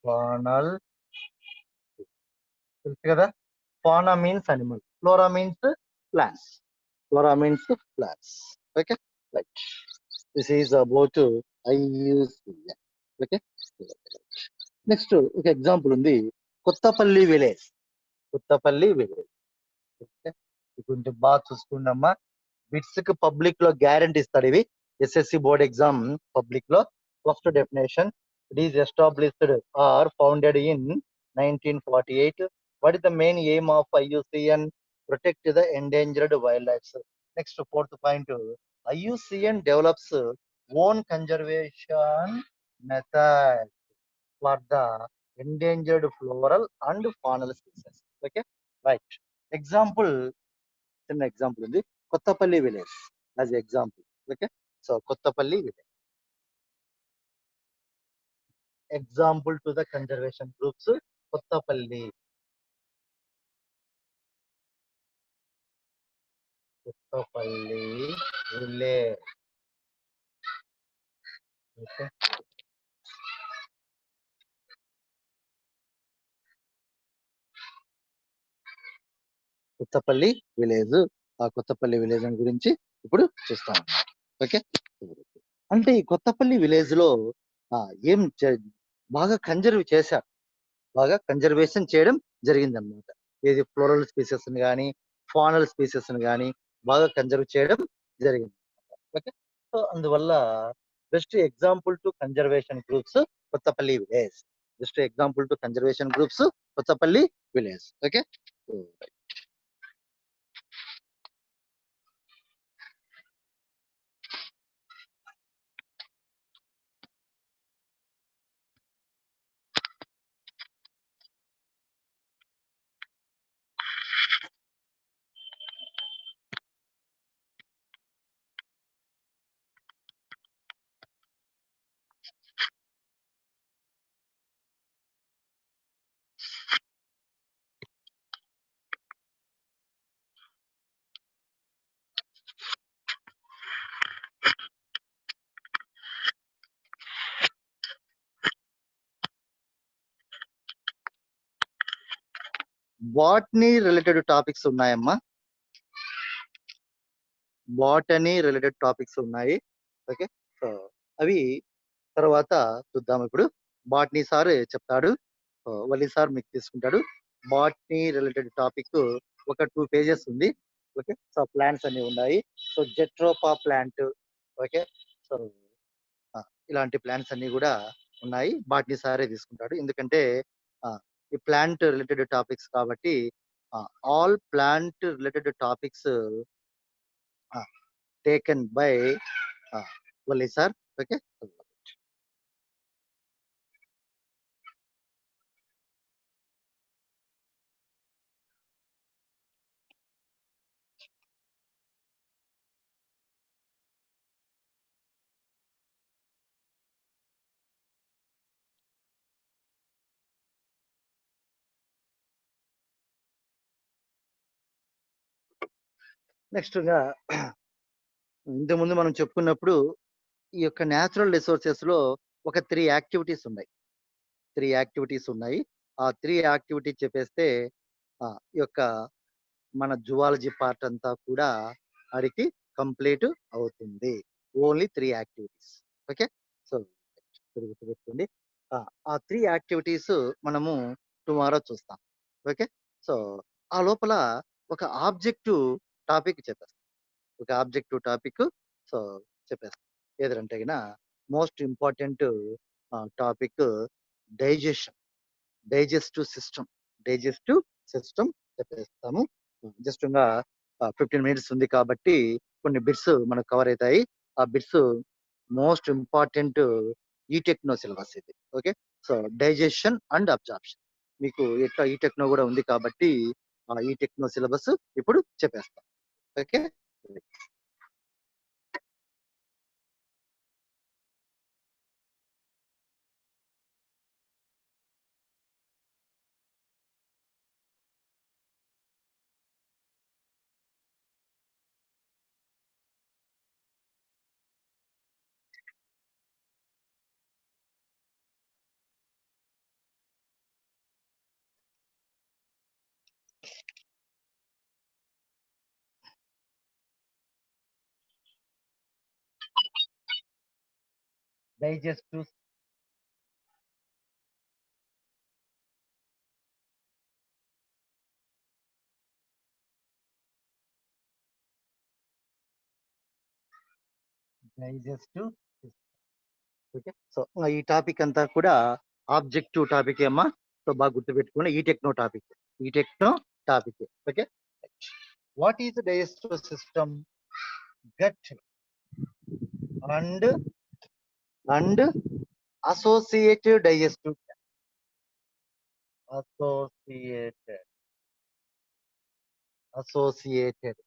Faunal. తెలుసు కదా, fauna means animal, flora means plants. Flora means plants. Okay, right. This is about IUCN. Okay. Next ఒక example ఉంది, Kothapalli village. Kothapalli village. Okay, కొంచెం బాగా చూసుకున్నామ్మా. Bits కి public లో guarantee ఇస్తాడు ఇవి. ఎస్ఎస్సి బోర్డ్ ఎగ్జామ్ పబ్లిక్ లో first definition, it is established or founded in 1948. What is the main aim of IUCN? Protect the endangered wild life. Next fourth point, IUCN develops own conservation method for the endangered floral and faunal species. Okay, right. Example, చిన్న example ఉంది, Kothapalli village as example. Okay, so Kothapalli village example to the conservation groups. Kothapalli Kothapalli village. Okay, Kothapalli village. ఆ Kothapalli village గురించి ఇప్పుడు చూస్తాం. Okay, అంటే ఈ Kothapalli village లో ఏం బాగా కన్జర్వ్ చేశారు, బాగా కన్జర్వేషన్ చేయడం జరిగిందనమాట. ఏది ఫ్లోరల్ స్పీసెస్ కానీ ఫానల్ స్పీసెస్ కానీ బాగా కన్జర్వ్ చేయడం జరిగింది. ఓకే, సో అందువల్ల best example to conservation groups Kothapalli village. Best example to conservation groups Kothapalli village. Okay, botany related topics ఉన్నాయమ్మా. బాటనీ రిలేటెడ్ టాపిక్స్ ఉన్నాయి. ఓకే, సో అవి తర్వాత చూద్దాం. ఇప్పుడు బాటనీ సార్ చెప్తాడు, వల్లి సార్ మీకు తీసుకుంటాడు. బాటనీ రిలేటెడ్ టాపిక్ ఒక 2 pages ఉంది. ఓకే, సో ప్లాంట్స్ అన్ని ఉన్నాయి. So jatropha plant. Okay, so ఇలాంటి ప్లాంట్స్ అన్ని కూడా ఉన్నాయి. బాటనీ సారే తీసుకుంటాడు, ఎందుకంటే ఈ ప్లాంట్ రిలేటెడ్ టాపిక్స్ కాబట్టి. All plant related topics taken by Valli sir. Okay, next ఇంతకుముందు మనం చెప్పుకున్నప్పుడు ఈ యొక్క న్యాచురల్ రిసోర్సెస్ లో ఒక 3 యాక్టివిటీస్ ఉన్నాయి. 3 యాక్టివిటీస్ ఉన్నాయి. ఆ 3 యాక్టివిటీ చెప్పేస్తే ఈ యొక్క మన జువాలజీ పార్ట్ అంతా కూడా అడికి కంప్లీట్ అవుతుంది. Only 3 activities. ఓకే, సో గుర్తుపెట్టుకోండి. ఆ 3 యాక్టివిటీస్ మనము టుమారో చూస్తాం. ఓకే, సో ఆ లోపల ఒక ఆబ్జెక్టివ్ టాపిక్ చెప్పేస్తాం. ఒక ఆబ్జెక్టివ్ టాపిక్ సో చెప్పేస్తాం. ఏదంటే గిన most important topic digestion, digestive system చెప్పేస్తాము. జస్ట్ 15 minutes ఉంది కాబట్టి కొన్ని బిట్స్ మనకు కవర్ అవుతాయి. ఆ బిట్స్ మోస్ట్ ఇంపార్టెంట్ ఈ టెక్నో సిలబస్ ఇది. Okay, so digestion and absorption మీకు ఎట్లా ఈ టెక్నో కూడా ఉంది కాబట్టి ఈ టెక్నో సిలబస్ ఇప్పుడు చెప్పేస్తాం. Okay. Digestive digestive system. Okay. So ఈ టాపిక్ అంతా కూడా ఆబ్జెక్టివ్ టాపిక్ అమ్మా. సో బాగా గుర్తుపెట్టుకోండి, ఈ టెక్నో టాపిక్. ఈ techno topic. Okay. What is digestive system? Gut and and associated digestive associated associated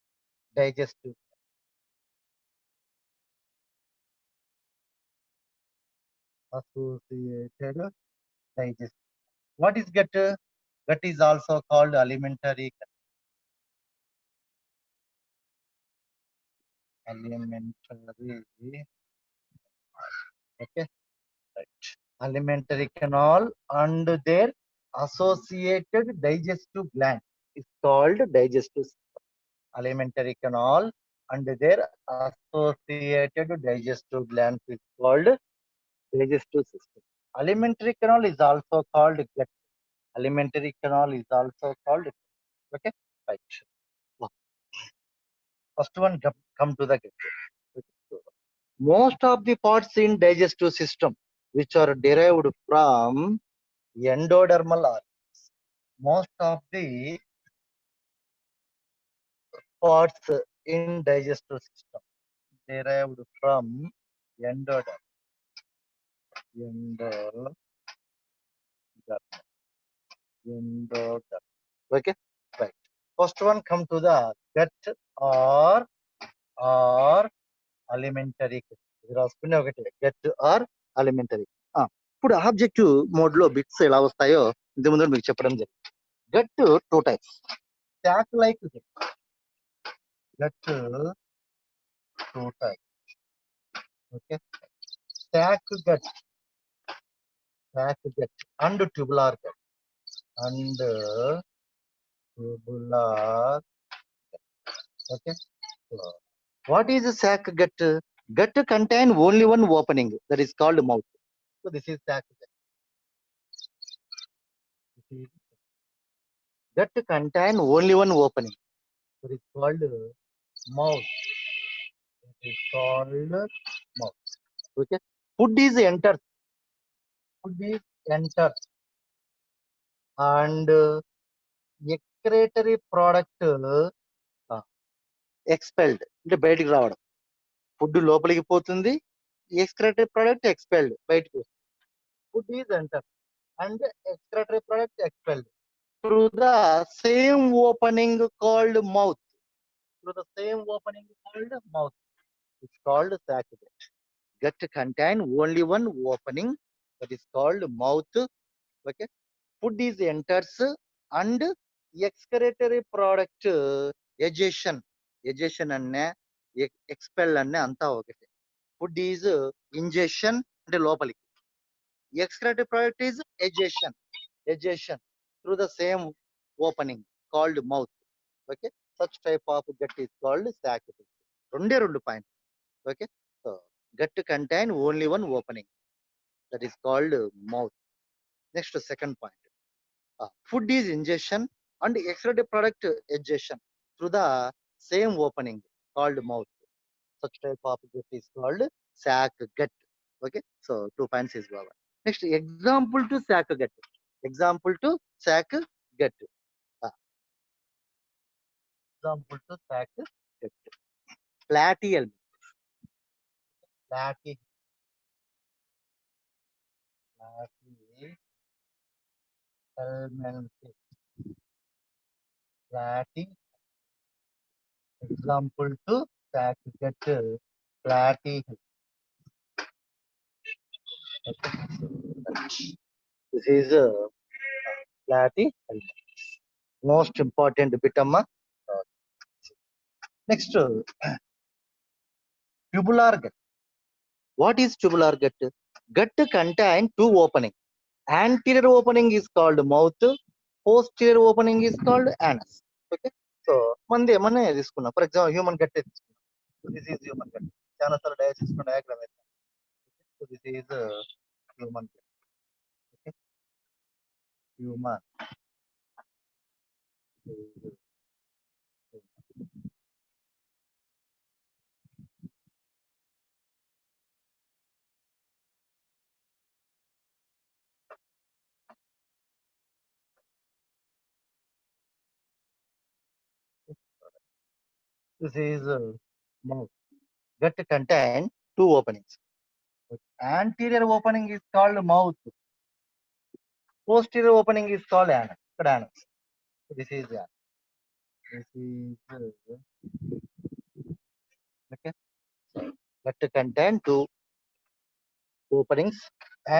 digestive associated digestive. What is gut? Gut is also called alimentary. Alimentary. Okay. Right. Alimentary canal and their associated digestive gland is called digestive system. Alimentary canal and their associated digestive gland is called digestive system. Alimentary canal is also called gut. Alimentary canal is also called. Okay, right. First one come to the gut. Most of the parts in digestive system which are derived from endodermal organs. Most of the parts in digestive system derived from endoderm. Endoderm. Endoderm. Okay, right. First one come to the gut or alimentary. ఇది రాసుకునే ఒకటి gut or alimentary. ఇప్పుడు objective mode లో bits ఎలా వస్తాయో ఇంత ముందు మీకు చెప్పడం జరిగింది. Gut two types. Sac like gut two types. Okay. Sac gut and tubular gut and tubular. Okay. What is a sac gut? Gut contain only one opening, that is called mouth. So this is sac gut. Gut contain only one opening, that is called mouth. That is called mouth. Okay. Food is enters. Food is enters and excretory product expelled. అంటే బయటికి రావడం. Food లోపలికి పోతుంది, excretory product expelled బయటకు వస్తుంది. Food is enter and excretory product expelled through the same opening called mouth. Through the same opening called mouth. It's called sac gut. Gut contain only one opening, that is called mouth. Okay. Food is enters and excretory product egestion. Egestion అన్న expel అన్న అంతా ఒకటి. Food is ingestion అంటే లోపలికి. Excretory product is egestion. Egestion through the same opening called mouth. Okay. Such type of gut is called sac gut. రెండు point. Okay. So gut contain only one opening, that is called mouth. Next, second point. Food is ingestion and excretory product egestion through the same opening called mouth. Such type of gut is called sac gut. Okay. So 2 points is over. Next, example to sac gut. Example to sac gut. Example to sac gut. Platy Platy helminth. Platy Example to saccagate platyhelminths. Okay. This is platyhelminths. Most important bit amma. Next, tubular gut. What is tubular gut? Gut contain two openings. Anterior opening is called mouth. Posterior opening is called anus. Okay. So, మంది ఏమన్నా తీసుకున్నాం. For example, human gut తీసుకున్నాం. So, this is human gut. చాలా సార్లు diagram వేస్తాం. So, this is human gut. Okay. Human. This is mouth. Gut contain two openings. Anterior opening is called mouth. Posterior opening is called anus. Anus. So, this is this is okay. Gut contain two openings.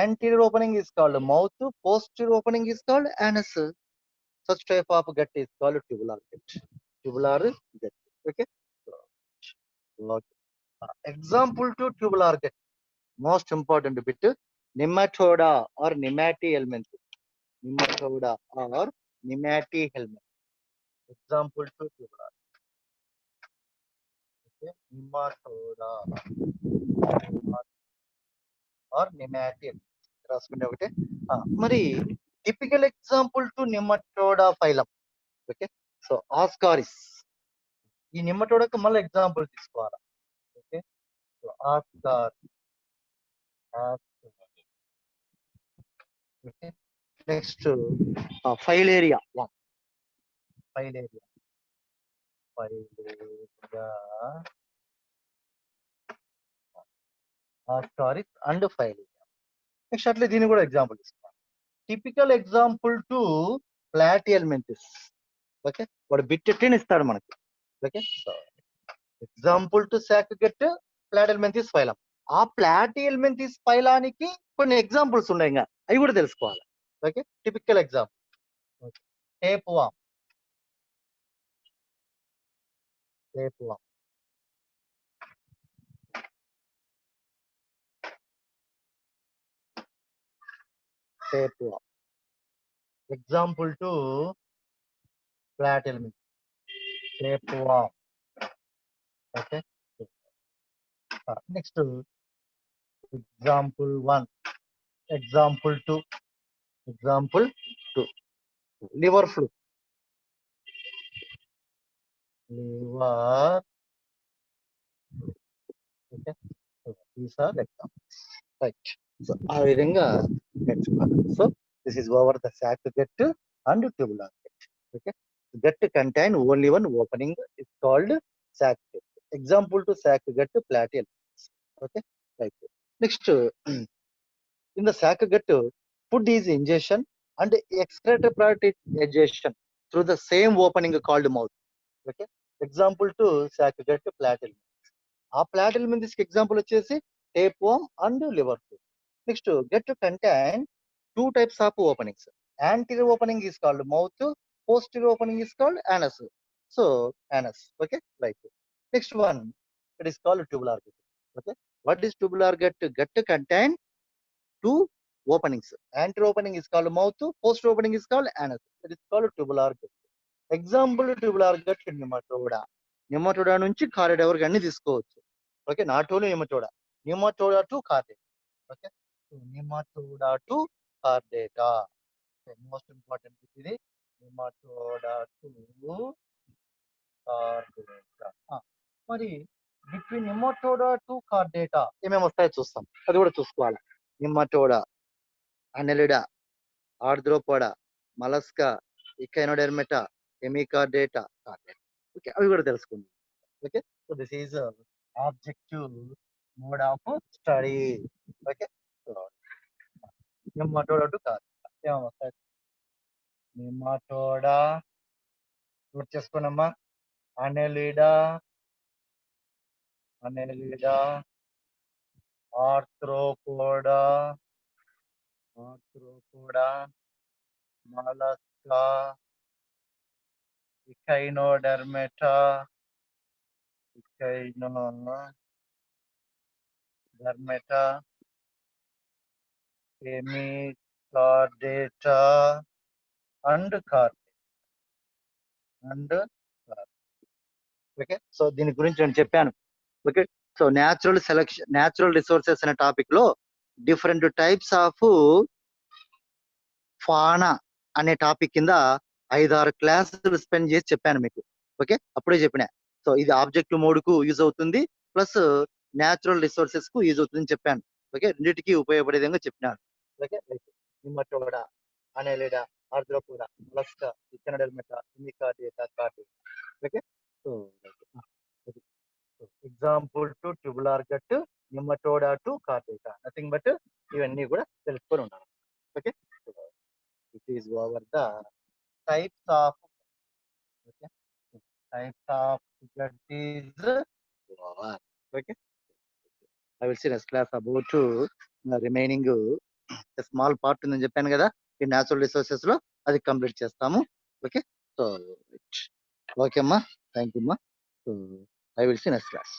Anterior opening is called mouth. Posterior opening is called anus. Such type of gut is called tubular gut. Tubular gut. Okay. Okay. Example to tubular gut. Most important bit, nematoda or nematohelminth. Nematoda or nematohelminth. Example to tubular. Okay. Nematoda or nematohelminth. రాసుకుంటే ఒకటే. మరి typical example to nematoda phylum. Okay. So Ascaris. ఈ నెమటోడాకి మళ్ళీ example తీసుకోవాలా. Okay. So ascar. Okay. Next filaria. Filaria. Filaria. Ascaris and filaria. Next అట్లే దీన్ని కూడా example తీసుకోవాలి. Typical example to platyhelminthes. Okay. వాడు బిట్టెట్టిని ఇస్తాడు మనకి. Okay. So example to sac gut platyhelminthes phylum. ఆ ప్లాటిహెల్మింథస్ ఫైలానికి కొన్ని ఎగ్జాంపుల్స్ ఉన్నాయి, ఇంకా అవి కూడా తెలుసుకోవాలి. Okay. Typical example tapeworm. Tapeworm. Tapeworm. Example to platyhelminthes. Tapeworm. Okay. Next example 1, example 2, example 2 liver fluke. Liver. Okay. So these are examples. Right. So ఆ విధంగా నేర్చుకోవాలి. So this is over the sac gut and tubular gut. Okay. Gut contain only one opening is called sac gut. Example to sac gut platyhelminths. Okay. Right. Next, in the sac gut, food is ingestion and excretory product is egestion through the same opening called mouth. Okay. Example to sac gut platyhelminths. ఆ ప్లాటిహెల్మింథస్ కి example వచ్చేసి tapeworm and liver fluke. Next gut contain two types of openings. Anterior opening is called mouth. Posterior opening is called anus. So anus. Okay. Right. Next one, it is called tubular gut. Okay. What is tubular gut? Gut contain two openings. Anterior opening is called mouth. Posterior opening is called anus. It is called tubular gut. Example tubular gut nematoda. Nematoda నుంచి chordata వరకు అన్ని తీసుకోవచ్చు. Okay. Not only nematoda. Nematoda to chordata. Okay. Nematoda to chordata. Most important ఇది nematoda to chordata. మరి between nematoda to chordata ఏమేమి వస్తాయో చూస్తాం. అది కూడా చూసుకోవాలి. Nematoda, annelida, arthropoda, mollusca, echinodermata, hemichordata, chordata. Okay. అవి కూడా తెలుసుకుందాం. Okay. So this is objective mode of study. Okay. So nematoda to chordata. Nematoda note చేసుకోనమ్మా. Annelida, Arthropoda, Mollusca, Echinodermata, Hemichordata, and okay. So దీని గురించి నేను చెప్పాను. Okay. So natural resources అనే topic లో డిఫరెంట్ టైప్స్ ఆఫ్ ఫానా అనే topic కింద 5-6 క్లాసులు స్పెండ్ చేసి చెప్పాను మీకు. ఓకే. అప్పుడే చెప్పిన. సో ఇది ఆబ్జెక్టివ్ మోడ్ కు యూజ్ అవుతుంది, ప్లస్ న్యాచురల్ రిసోర్సెస్ కు యూజ్ అవుతుందని చెప్పాను. ఓకే. రెండింటికి ఉపయోగపడే విధంగా చెప్పినాను. Okay. Nematoda, annelida, arthropoda, mollusca, echinodermata, hemichordata, chordi. Okay. So example to tubular gut, nematoda to chordata, nothing but ఇవన్నీ కూడా తెలుసుకొని ఉండాలి. Okay. It is over the types of okay, types of gut is over. Okay. I will see next class about remaining a small part ఉందని చెప్పాను కదా ఈ natural resources లో, అది కంప్లీట్ చేస్తాము. ఓకే. సో ఓకే అమ్మా, థ్యాంక్ యూ అమ్మా. So I will see next class.